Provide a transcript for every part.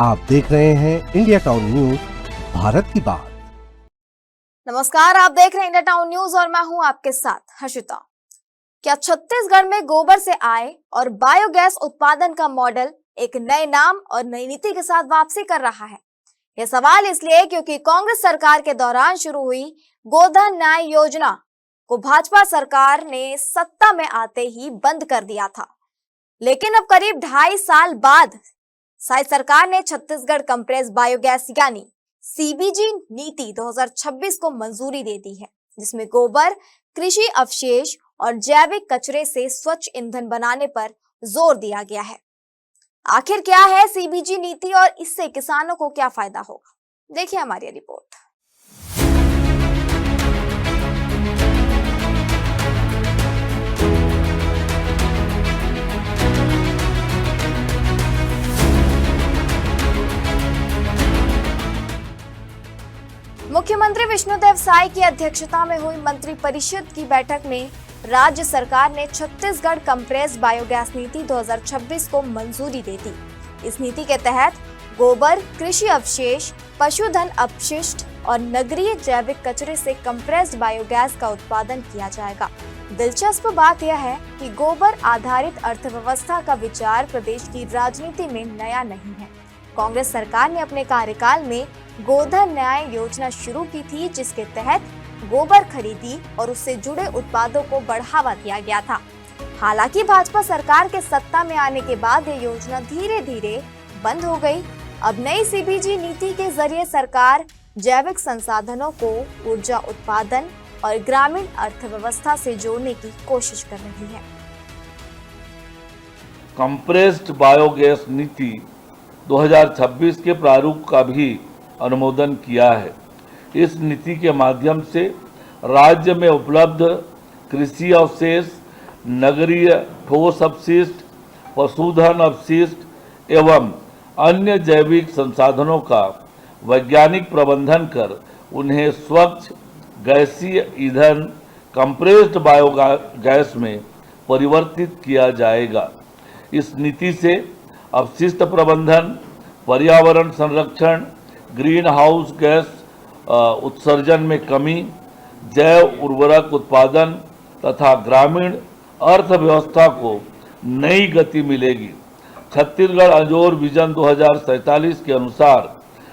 आप देख रहे हैं इंडिया टाउन न्यूज, भारत की बात। नमस्कार, आप देख रहे हैं इंडिया टाउन न्यूज और मैं हूं आपके साथ हर्षिता। क्या छत्तीसगढ़ में गोबर से आय और बायोगैस उत्पादन का मॉडल एक नए नाम और नई नीति के साथ वापसी कर रहा है? यह सवाल इसलिए क्योंकि कांग्रेस सरकार के दौरान शुरू हुई गोधन न्याय योजना को भाजपा सरकार ने सत्ता में आते ही बंद कर दिया था। लेकिन अब करीब 2.5 साल बाद सरकार ने छत्तीसगढ़ कंप्रेस बायोगैस यानी सीबीजी नीति 2026 को मंजूरी दे दी है, जिसमें गोबर, कृषि अवशेष और जैविक कचरे से स्वच्छ ईंधन बनाने पर जोर दिया गया है। आखिर क्या है सीबीजी नीति और इससे किसानों को क्या फायदा होगा? देखिए हमारी रिपोर्ट। मुख्यमंत्री विष्णुदेव साय की अध्यक्षता में हुई मंत्रिपरिषद की बैठक में राज्य सरकार ने छत्तीसगढ़ कंप्रेस्ड बायोगैस नीति 2026 को मंजूरी दे दी। इस नीति के तहत गोबर, कृषि अवशेष, पशुधन अपशिष्ट और नगरीय जैविक कचरे से कंप्रेस्ड बायोगैस का उत्पादन किया जाएगा। दिलचस्प बात यह है कि गोबर आधारित अर्थव्यवस्था का विचार प्रदेश की राजनीति में नया नहीं है। कांग्रेस सरकार ने अपने कार्यकाल में गोधन न्याय योजना शुरू की थी, जिसके तहत गोबर खरीदी और उससे जुड़े उत्पादों को बढ़ावा दिया गया था। हालांकि भाजपा सरकार के सत्ता में आने के बाद ये योजना धीरे धीरे बंद हो गई। अब नई सीबीजी नीति के जरिए सरकार जैविक संसाधनों को ऊर्जा उत्पादन और ग्रामीण अर्थव्यवस्था से जोड़ने की कोशिश कर रही है। कंप्रेस्ड बायोगैस नीति 2026 के प्रारूप का भी अनुमोदन किया है। इस नीति के माध्यम से राज्य में उपलब्ध कृषि अवशेष, नगरीय ठोस अपशिष्ट, पशुधन अपशिष्ट एवं अन्य जैविक संसाधनों का वैज्ञानिक प्रबंधन कर उन्हें स्वच्छ गैसीय ईंधन कंप्रेस्ड बायोगैस में परिवर्तित किया जाएगा। इस नीति से अपशिष्ट प्रबंधन, पर्यावरण संरक्षण, ग्रीन हाउस गैस उत्सर्जन में कमी, जैव उर्वरक उत्पादन तथा ग्रामीण अर्थव्यवस्था को नई गति मिलेगी। छत्तीसगढ़ अंजोर विजन 2047 के अनुसार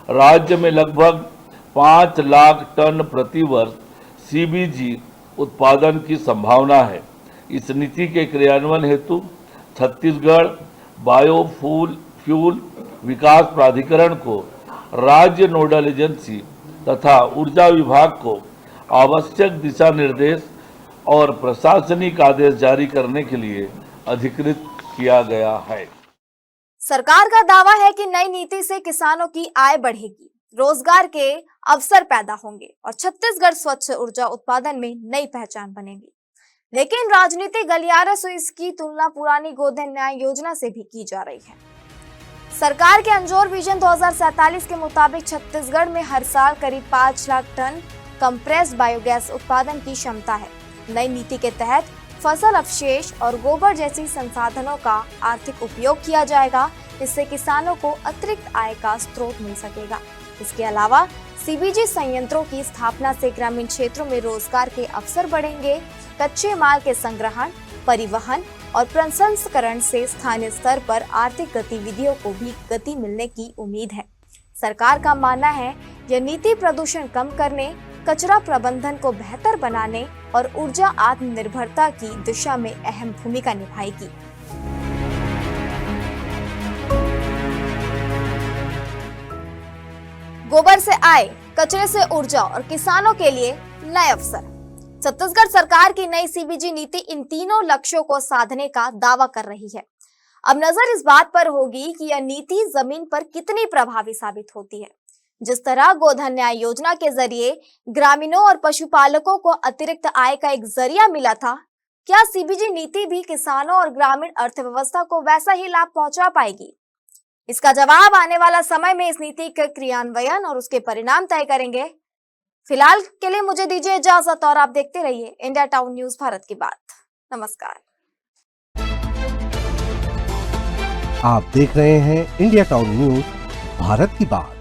राज्य में लगभग 5 लाख टन प्रति वर्ष सीबीजी उत्पादन की संभावना है। इस नीति के क्रियान्वयन हेतु छत्तीसगढ़ बायोफ्यूल विकास प्राधिकरण को राज्य नोडल एजेंसी तथा ऊर्जा विभाग को आवश्यक दिशा निर्देश और प्रशासनिक आदेश जारी करने के लिए अधिकृत किया गया है। सरकार का दावा है कि नई नीति से किसानों की आय बढ़ेगी, रोजगार के अवसर पैदा होंगे और छत्तीसगढ़ स्वच्छ ऊर्जा उत्पादन में नई पहचान बनेगी। लेकिन राजनीतिक गलियारे से इसकी तुलना पुरानी गोधन न्याय योजना से भी की जा रही है। सरकार के अंजोर विजन 2047 के मुताबिक छत्तीसगढ़ में हर साल करीब 5 लाख टन कंप्रेस्ड बायोगैस उत्पादन की क्षमता है। नई नीति के तहत फसल अवशेष और गोबर जैसी संसाधनों का आर्थिक उपयोग किया जाएगा। इससे किसानों को अतिरिक्त आय का स्रोत मिल सकेगा। इसके अलावा सीबीजी संयंत्रों की स्थापना से ग्रामीण क्षेत्रों में रोजगार के अवसर बढ़ेंगे। कच्चे माल के संग्रहण, परिवहन और प्रसंस्करण से स्थानीय स्तर पर आर्थिक गतिविधियों को भी गति मिलने की उम्मीद है। सरकार का मानना है यह नीति प्रदूषण कम करने, कचरा प्रबंधन को बेहतर बनाने और ऊर्जा आत्मनिर्भरता की दिशा में अहम भूमिका निभाएगी। गोबर से आय, कचरे से ऊर्जा और किसानों के लिए नए अवसर। छत्तीसगढ़ सरकार की नई सीबीजी नीति इन तीनों लक्ष्यों को साधने का दावा कर रही है। अब नजर इस बात पर होगी कि यह नीति जमीन पर कितनी प्रभावी साबित होती है। जिस तरह गोधन न्याय योजना के जरिए ग्रामीणों और पशुपालकों को अतिरिक्त आय का एक जरिया मिला था, क्या सीबीजी नीति भी किसानों और ग्रामीण अर्थव्यवस्था को वैसा ही लाभ पहुंचा पाएगी? इसका जवाब आने वाला समय में इस नीति के क्रियान्वयन और उसके परिणाम तय करेंगे। फिलहाल के लिए मुझे दीजिए इजाजत और आप देखते रहिए इंडिया टाउन न्यूज, भारत की बात। नमस्कार। आप देख रहे हैं इंडिया टाउन न्यूज, भारत की बात।